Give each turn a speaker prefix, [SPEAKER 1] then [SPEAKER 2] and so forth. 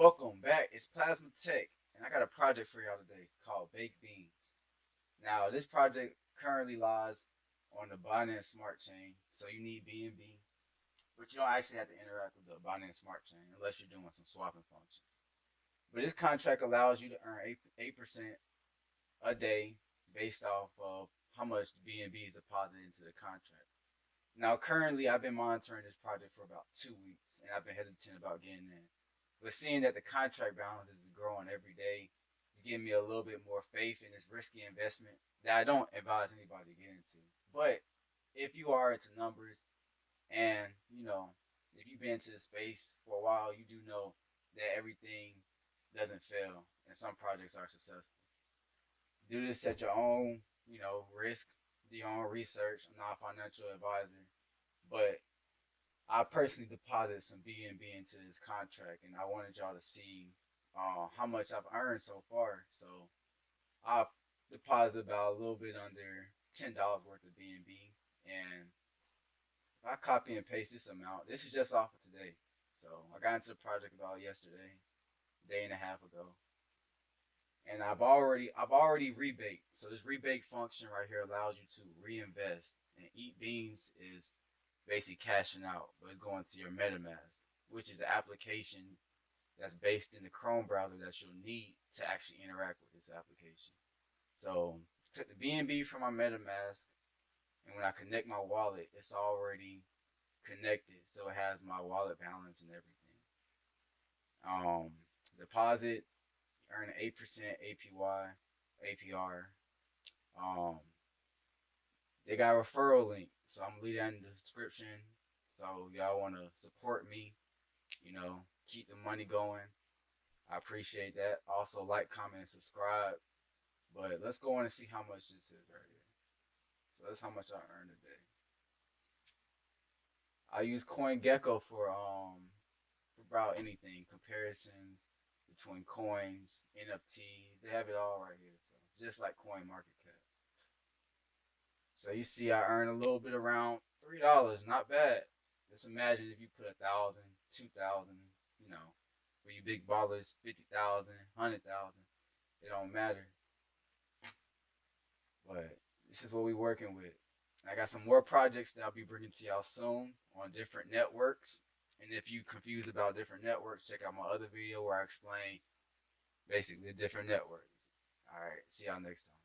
[SPEAKER 1] Welcome back. It's Plasma Tech, and I got a project for y'all today called Baked Beans. Now, this project currently lies on the Binance Smart Chain, so you need BNB, but you don't actually have to interact with the Binance Smart Chain unless you're doing some swapping functions. But this contract allows you to earn 8% a day based off of how much BNB is deposited into the contract. Now, currently, I've been monitoring this project for about 2 weeks, and I've been hesitant about getting in. But seeing that the contract balance is growing every day, it's giving me a little bit more faith in this risky investment that I don't advise anybody to get into. But if you are into numbers and, if you've been to the space for a while, you do know that everything doesn't fail and some projects are successful. Do this at your own, risk, do your own research. I'm not a financial advisor, but I personally deposited some BNB into this contract, and I wanted y'all to see how much I've earned so far. So I've deposited about a little bit under $10 worth of BNB, and if I copy and paste this amount, this is just off of today. So I got into the project about yesterday, a day and a half ago, and I've already rebaked. So this rebake function right here allows you to reinvest, and Eat Beans is basically cashing out, but it's going to your MetaMask, which is an application that's based in the Chrome browser that you'll need to actually interact with this application. So I took the BNB from my MetaMask, and when I connect my wallet, it's already connected, so it has my wallet balance and everything. Deposit, earn an 8% APY, APR. Um, they got a referral link, so I'm gonna leave that in the description. So y'all want to support me, keep the money going. I appreciate that. Also, like, comment, and subscribe. But let's go on and see how much this is right here. So that's how much I earned today. I use CoinGecko for about anything, comparisons between coins, NFTs. They have it all right here. So just like Coin Market Cap. So you see, I earn a little bit around $3. Not bad. Just imagine if you put 1,000, 2,000. You know, for you big ballers, 50,000, 100,000. It don't matter. But this is what we working with. I got some more projects that I'll be bringing to y'all soon on different networks. And if you confused about different networks, check out my other video where I explain basically the different networks. All right, see y'all next time.